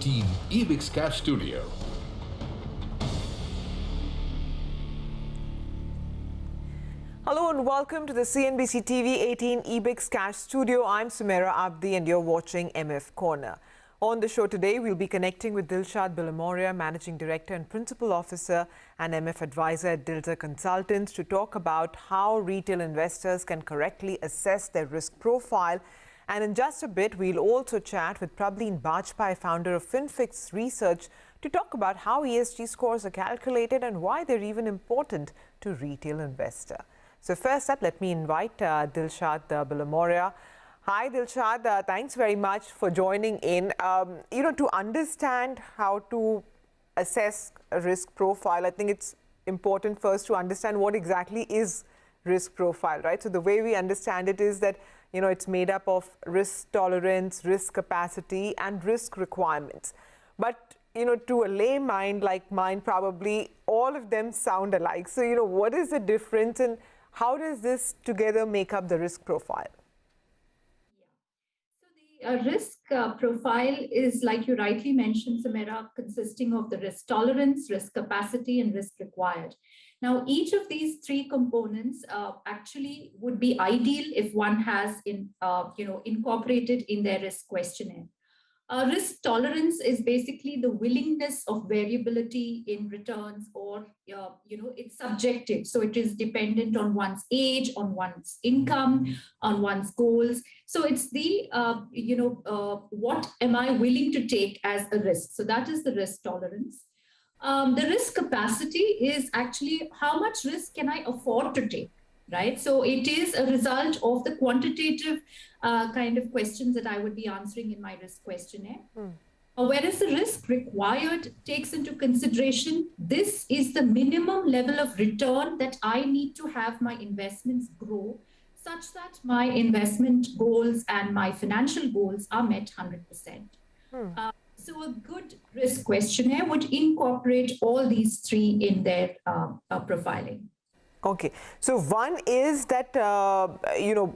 18 Ebix Cash Studio. Hello and welcome to the CNBC TV 18 Ebix Cash Studio. I'm Sumaira Abdi and you're watching MF Corner. On the show today, we'll be connecting with Dilshad Bilamoria, Managing Director and Principal Officer and MF Advisor at Dilter Consultants, to talk about how retail investors can correctly assess their risk profile. And in just a bit, we'll also chat with Prableen Bajpai, founder of FinFix Research, to talk about how ESG scores are calculated and why they're even important to retail investor. So first up, let me invite Dilshad Bilamoria. Hi, Dilshad. Thanks very much for joining in. To understand how to assess a risk profile, I think it's important first to understand what exactly is risk profile, right? So the way we understand it is that, it's made up of risk tolerance, risk capacity, and risk requirements. But, to a lay mind like mine, probably all of them sound alike. So, what is the difference and how does this together make up the risk profile? So the risk profile is, like you rightly mentioned, Sumaira, consisting of the risk tolerance, risk capacity, and risk required. Now, each of these three components actually would be ideal if one has incorporated in their risk questionnaire. Risk tolerance is basically the willingness of variability in returns, or it's subjective. So it is dependent on one's age, on one's income, on one's goals. So it's the what am I willing to take as a risk? So that is the risk tolerance. The risk capacity is actually how much risk can I afford to take? Right. So it is a result of the quantitative kind of questions that I would be answering in my risk questionnaire. Whereas the risk required takes into consideration, this is the minimum level of return that I need to have my investments grow such that my investment goals and my financial goals are met 100%. So a good risk questionnaire would incorporate all these three in their profiling. Okay, so one is that,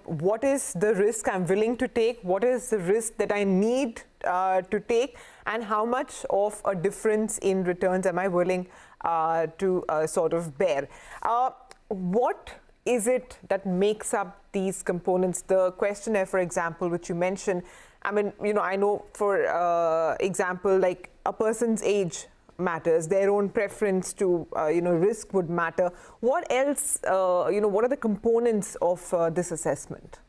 what is the risk I'm willing to take? What is the risk that I need to take? And how much of a difference in returns am I willing to sort of bear? What is it that makes up these components? The questionnaire, for example, which you mentioned, I mean, I know, for example, like a person's age matters, their own preference to, risk would matter. What else, what are the components of this assessment?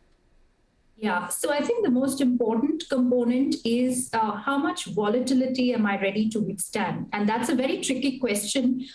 Yeah, so I think the most important component is how much volatility am I ready to withstand? And that's a very tricky question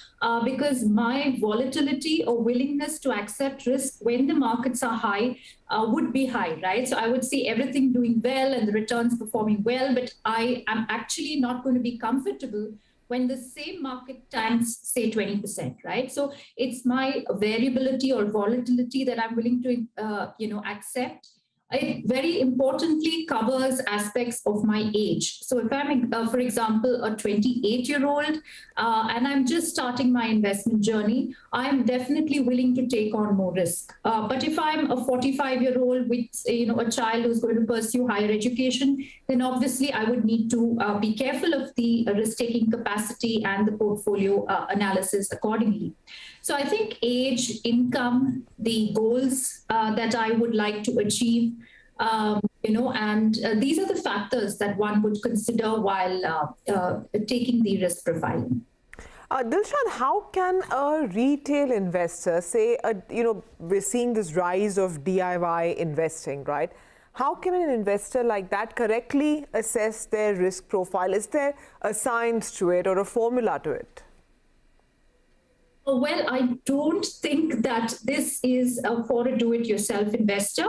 because my volatility or willingness to accept risk when the markets are high would be high, right? So I would see everything doing well and the returns performing well, but I am actually not going to be comfortable when the same market tanks, say 20%, right? So it's my variability or volatility that I'm willing to, accept. It very importantly covers aspects of my age. So if I'm, for example, a 28-year-old and I'm just starting my investment journey, I'm definitely willing to take on more risk. But if I'm a 45-year-old with, a child who's going to pursue higher education, then obviously I would need to be careful of the risk-taking capacity and the portfolio analysis accordingly. So I think age, income, the goals that I would like to achieve, and these are the factors that one would consider while taking the risk profiling. Dilshad, how can a retail investor say, we're seeing this rise of DIY investing, right? How can an investor like that correctly assess their risk profile? Is there a science to it or a formula to it? Well, I don't think that this is for a do-it-yourself investor.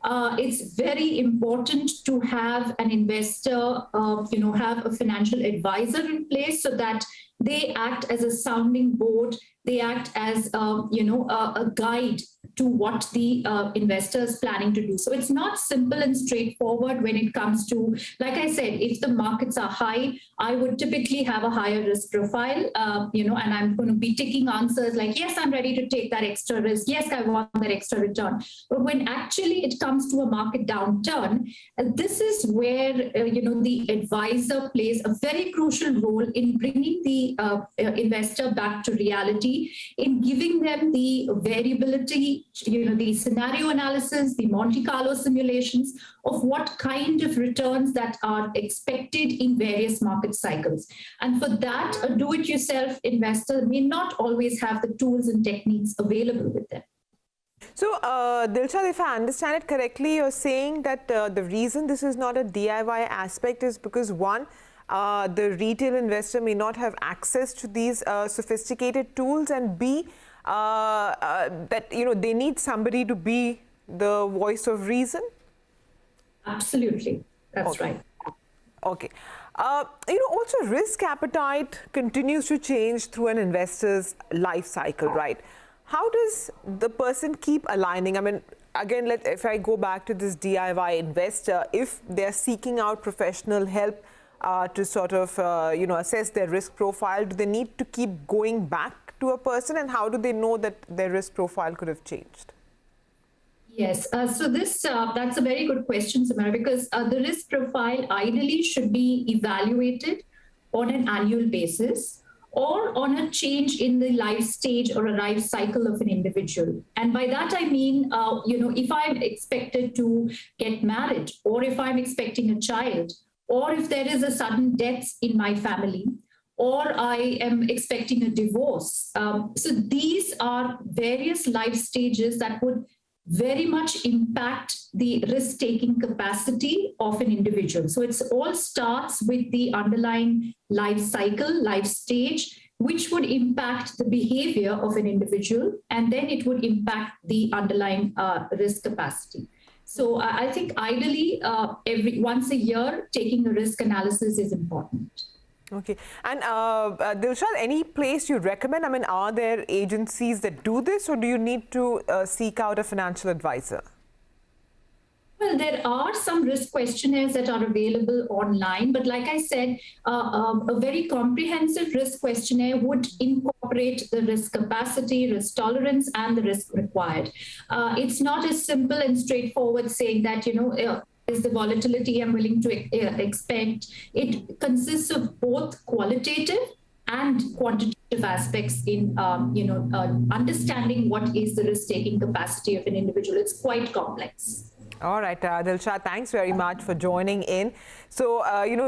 It's very important to have an investor, have a financial advisor in place so that they act as a sounding board. They act as, a guide to what the investor is planning to do. So it's not simple and straightforward when it comes to, like I said, if the markets are high, I would typically have a higher risk profile, and I'm going to be ticking answers like, yes, I'm ready to take that extra risk. Yes, I want that extra return. But when actually it comes to a market downturn, this is where, the advisor plays a very crucial role in bringing the investor back to reality, in giving them the variability, the scenario analysis, the Monte Carlo simulations of what kind of returns that are expected in various market cycles. And for that, a do-it-yourself investor may not always have the tools and techniques available with them. So, Dilshad, if I understand it correctly, you're saying that the reason this is not a DIY aspect is because, one, the retail investor may not have access to these sophisticated tools, and B, that they need somebody to be the voice of reason? Absolutely. That's okay. right. Okay. Also risk appetite continues to change through an investor's life cycle, right? How does the person keep aligning? I mean, again, if I go back to this DIY investor, if they're seeking out professional help to sort of, assess their risk profile, do they need to keep going back to a person? And how do they know that their risk profile could have changed? Yes, so that's a very good question, Samara, because the risk profile ideally should be evaluated on an annual basis or on a change in the life stage or a life cycle of an individual. And by that, I mean, if I'm expected to get married, or if I'm expecting a child, or if there is a sudden death in my family, or I am expecting a divorce. So these are various life stages that would very much impact the risk-taking capacity of an individual. So it all starts with the underlying life cycle, life stage, which would impact the behavior of an individual, and then it would impact the underlying risk capacity. So I think ideally, once a year, taking a risk analysis is important. Okay. And Dilshad, any place you recommend? I mean, are there agencies that do this, or do you need to seek out a financial advisor? Well, there are some risk questionnaires that are available online, but like I said, a very comprehensive risk questionnaire would incorporate the risk capacity, risk tolerance, and the risk required. It's not as simple and straightforward saying that, is the volatility I'm willing to expect. It consists of both qualitative and quantitative aspects in, understanding what is the risk-taking capacity of an individual. It's quite complex. All right, Dilshad, thanks very much for joining in. So,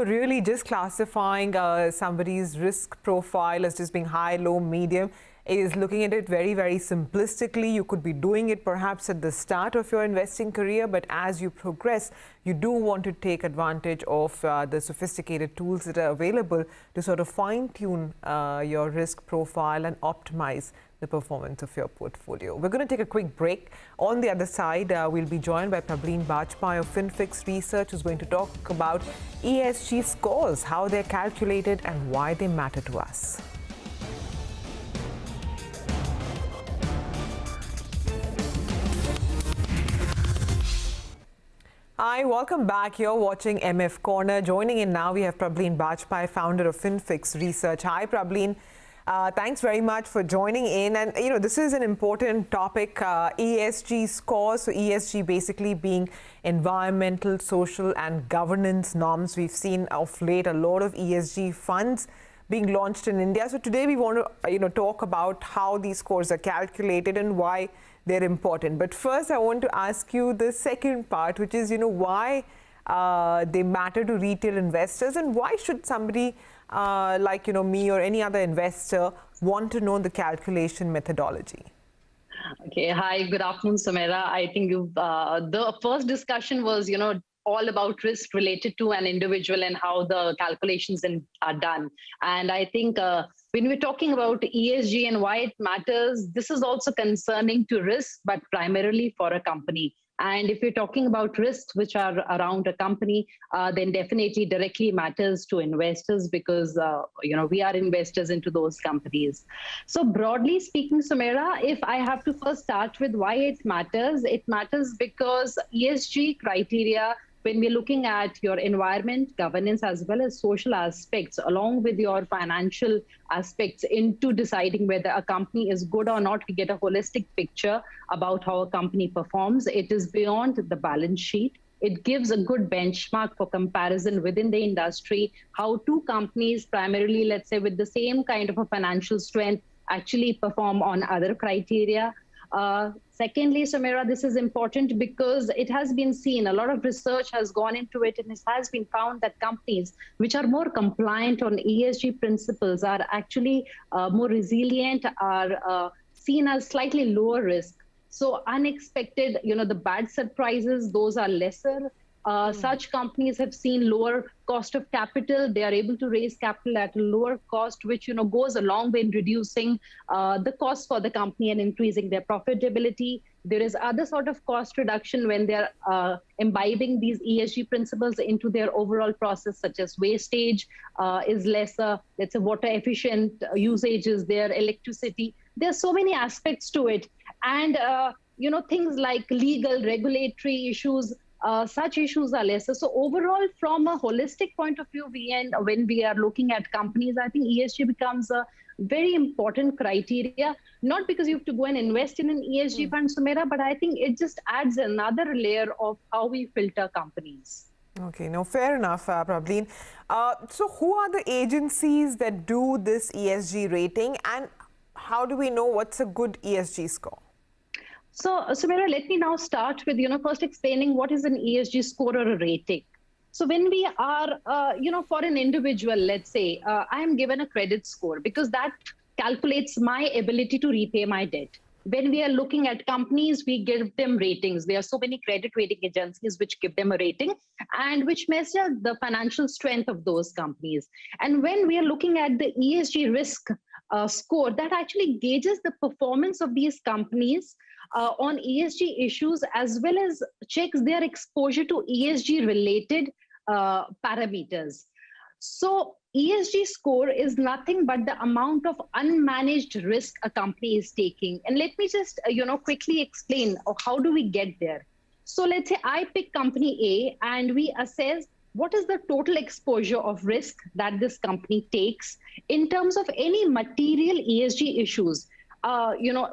really just classifying somebody's risk profile as just being high, low, medium is looking at it very, very simplistically. You could be doing it perhaps at the start of your investing career, but as you progress, you do want to take advantage of the sophisticated tools that are available to sort of fine-tune your risk profile and optimize the performance of your portfolio. We're going to take a quick break. On the other side, we'll be joined by Prableen Bajpai of Finfix Research, who's going to talk about ESG scores, how they're calculated and why they matter to us. Hi, welcome back. You're watching MF Corner. Joining in now, we have Prableen Bajpai, founder of Finfix Research. Hi, Prableen. Thanks very much for joining in. And, this is an important topic, ESG scores. So ESG basically being environmental, social and governance norms. We've seen of late a lot of ESG funds being launched in India. So today we want to, talk about how these scores are calculated and why they're important. But first, I want to ask you the second part, which is, why they matter to retail investors, and why should somebody like me or any other investor want to know the calculation methodology? Okay. Hi. Good afternoon, Samira. I think the first discussion was, all about risk related to an individual and how the calculations are done. And I think when we're talking about ESG and why it matters, this is also concerning to risk, but primarily for a company. And if you're talking about risks which are around a company, then definitely directly matters to investors because we are investors into those companies. So broadly speaking, Sumaira, if I have to first start with why it matters because ESG criteria, when we're looking at your environment, governance, as well as social aspects, along with your financial aspects into deciding whether a company is good or not, we get a holistic picture about how a company performs. It is beyond the balance sheet. It gives a good benchmark for comparison within the industry, how two companies, primarily, let's say, with the same kind of a financial strength, actually perform on other criteria. Secondly, Sumaira, this is important because it has been seen, a lot of research has gone into it, and it has been found that companies which are more compliant on ESG principles are actually more resilient, are seen as slightly lower risk. So unexpected, the bad surprises, those are lesser. Such companies have seen lower cost of capital. They are able to raise capital at a lower cost, which goes a long way in reducing the cost for the company and increasing their profitability. There is other sort of cost reduction when they're imbibing these ESG principles into their overall process, such as wastage is lesser. Let's say water efficient usage is there, electricity. There are so many aspects to it, and things like legal, regulatory issues. Such issues are lesser. So overall, from a holistic point of view, when we are looking at companies, I think ESG becomes a very important criteria, not because you have to go and invest in an ESG fund, Sumaira, but I think it just adds another layer of how we filter companies. Okay, no, fair enough, Prableen. So who are the agencies that do this ESG rating, and how do we know what's a good ESG score? So, Sumaira, let me now start with, first explaining what is an ESG score or a rating. So when we are, for an individual, let's say, I am given a credit score because that calculates my ability to repay my debt. When we are looking at companies, we give them ratings. There are so many credit rating agencies which give them a rating and which measure the financial strength of those companies. And when we are looking at the ESG risk score, that actually gauges the performance of these companies on ESG issues, as well as checks their exposure to ESG related parameters. So ESG score is nothing but the amount of unmanaged risk a company is taking. And let me just, quickly explain how do we get there. So let's say I pick company A and we assess what is the total exposure of risk that this company takes in terms of any material ESG issues.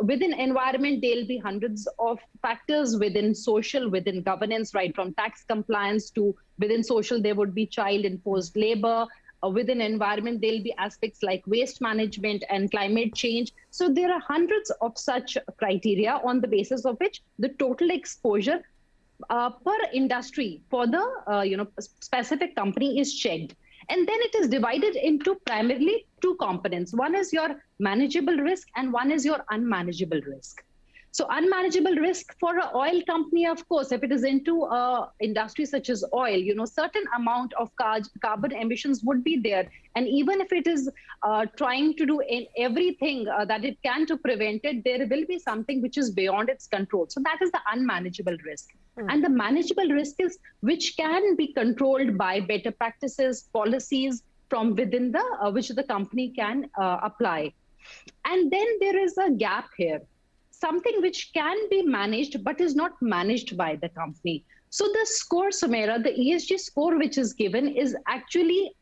Within environment, there'll be hundreds of factors, within social, within governance, right from tax compliance to within social, there would be child enforced labor. Within environment, there'll be aspects like waste management and climate change. So there are hundreds of such criteria on the basis of which the total exposure per industry for the specific company is checked. And then it is divided into primarily two components. One is your manageable risk and one is your unmanageable risk. So unmanageable risk for an oil company, of course, if it is into industry such as oil, certain amount of carbon emissions would be there. And even if it is trying to do everything that it can to prevent it, there will be something which is beyond its control. So that is the unmanageable risk. And the manageable risk is which can be controlled by better practices, policies from within the which the company can apply. And then there is a gap here. Something which can be managed but is not managed by the company. So the score, Sumaira, the ESG score which is given is actually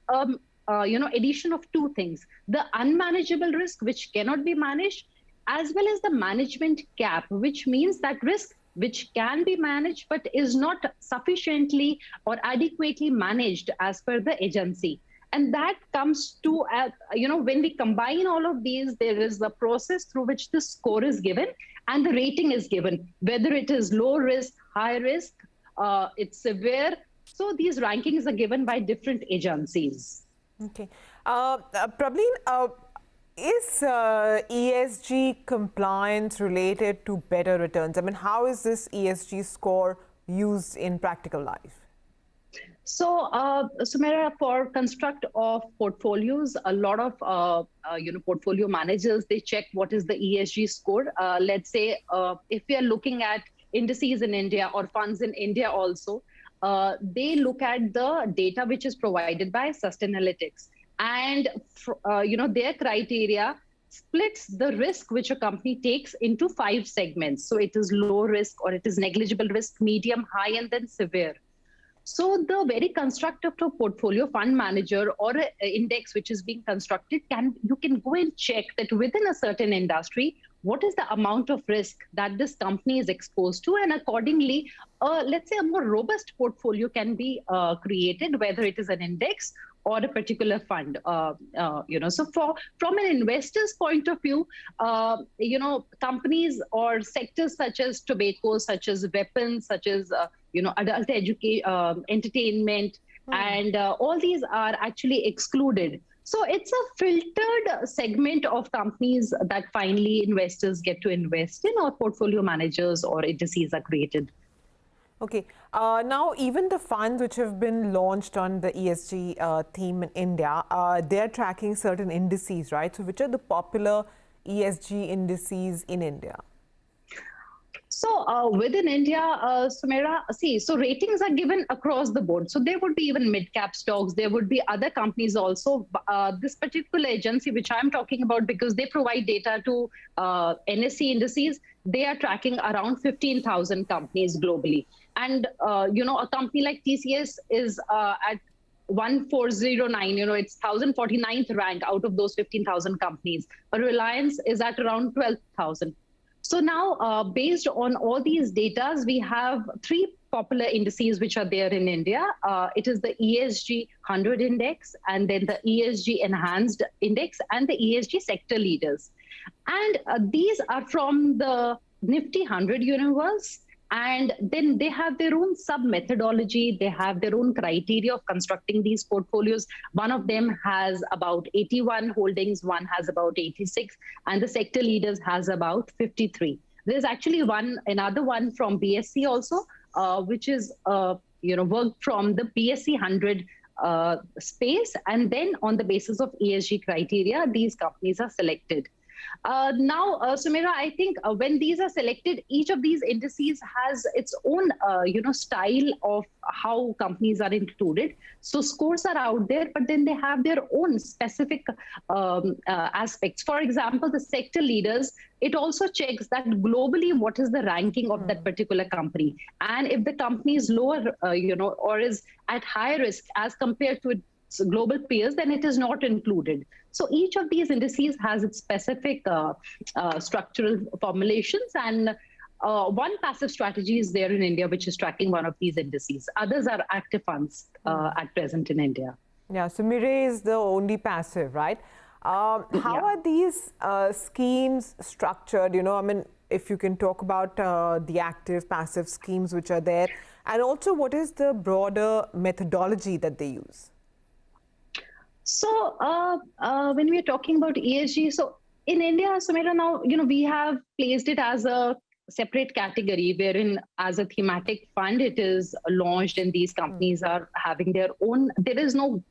addition of two things: the unmanageable risk which cannot be managed, as well as the management gap, which means that risk which can be managed but is not sufficiently or adequately managed as per the agency. And that comes to, when we combine all of these, there is a process through which the score is given and the rating is given, whether it is low risk, high risk, it's severe. So these rankings are given by different agencies. Okay. Prableen, is ESG compliance related to better returns? I mean, how is this ESG score used in practical life? So, Sumaira, for construct of portfolios, a lot of portfolio managers, they check what is the ESG score. Let's say if we are looking at indices in India or funds in India also, they look at the data which is provided by Sustainalytics. And, their criteria splits the risk which a company takes into 5 segments. So it is low risk, or it is negligible risk, medium, high, and then severe. So the very construct of a portfolio fund manager or an index which is being constructed, you can go and check that within a certain industry, what is the amount of risk that this company is exposed to, and accordingly, let's say a more robust portfolio can be created, whether it is an index or a particular fund. So from an investor's point of view, companies or sectors such as tobacco, such as weapons, such as adult education, entertainment, and all these are actually excluded. So it's a filtered segment of companies that finally investors get to invest in, or portfolio managers or indices are created. Okay. Now, even the funds which have been launched on the ESG theme in India, they're tracking certain indices, right? So which are the popular ESG indices in India? So within India, Sumaira, so ratings are given across the board. So there would be even mid-cap stocks. There would be other companies also. This particular agency, which I'm talking about, because they provide data to NSE indices, they are tracking around 15,000 companies globally. And, a company like TCS is at 1409, it's 1049th rank out of those 15,000 companies. But Reliance is at around 12,000. So now, based on all these data, we have 3 popular indices which are there in India. It is the ESG 100 index, and then the ESG enhanced index, and the ESG sector leaders. And these are from the Nifty 100 universe. And then they have their own sub-methodology. They have their own criteria of constructing these portfolios. One of them has about 81 holdings, one has about 86, and the sector leaders has about 53. There's actually another one from BSE also, which is, worked from the BSE 100 space. And then on the basis of ESG criteria, these companies are selected. Now, Sumaira, I think when these are selected, each of these indices has its own, style of how companies are included. So scores are out there, but then they have their own specific aspects. For example, the sector leaders, it also checks that globally, what is the ranking of that particular company? And if the company is lower, or is at high risk as compared to its global peers, then it is not included. So each of these indices has its specific structural formulations, and one passive strategy is there in India, which is tracking one of these indices. Others are active funds at present in India. Yeah, so Mirae is the only passive, right? How are these schemes structured? If you can talk about the active, passive schemes which are there, and also what is the broader methodology that they use? So when we are talking about ESG, so in India, Sumaira, now, we have placed it as a separate category, wherein as a thematic fund, it is launched and these companies are having their own, there is no,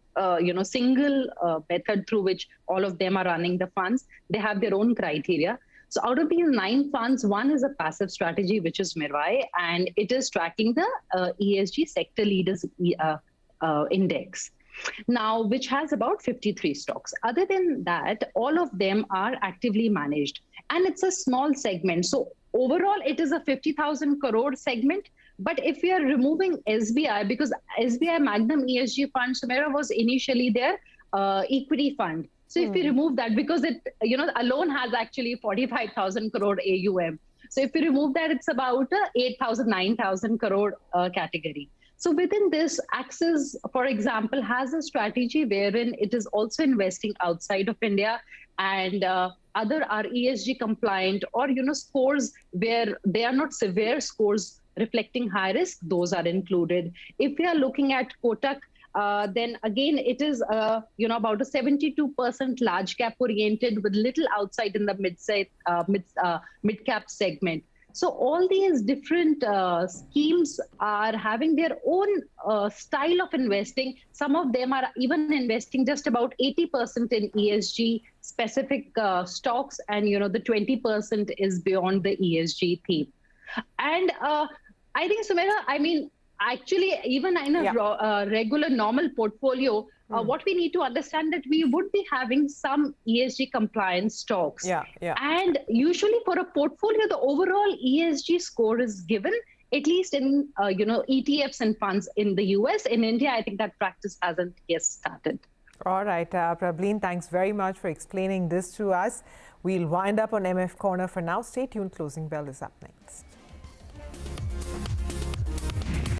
single method through which all of them are running the funds. They have their own criteria. So out of these 9 funds, one is a passive strategy, which is Mirae, and it is tracking the ESG sector leaders index. Now, which has about 53 stocks. Other than that, all of them are actively managed, and it's a small segment. So overall, it is a 50,000 crore segment. But if we are removing SBI, because SBI Magnum ESG Fund, Sumaira, was initially their equity fund. So if we remove that, because it, alone has actually 45,000 crore AUM. So if we remove that, it's about 8,000, 9,000 crore category. So within this, Axis, for example, has a strategy wherein it is also investing outside of India, and other are ESG compliant, or scores where they are not severe scores reflecting high risk, those are included. If we are looking at Kotak, then again, it is about a 72% large cap oriented with little outside in the mid cap segment. So all these different schemes are having their own style of investing. Some of them are even investing just about 80% in ESG specific stocks, and the 20% is beyond the ESG theme. And I think, Sumera, I mean, actually, even in a regular normal portfolio, what we need to understand that we would be having some ESG compliance stocks. And usually for a portfolio, the overall ESG score is given, at least in ETFs and funds in the US. In India, I think that practice hasn't yet started. All right, Prableen, thanks very much for explaining this to us. We'll wind up on MF Corner for now. Stay tuned. Closing bell is up next.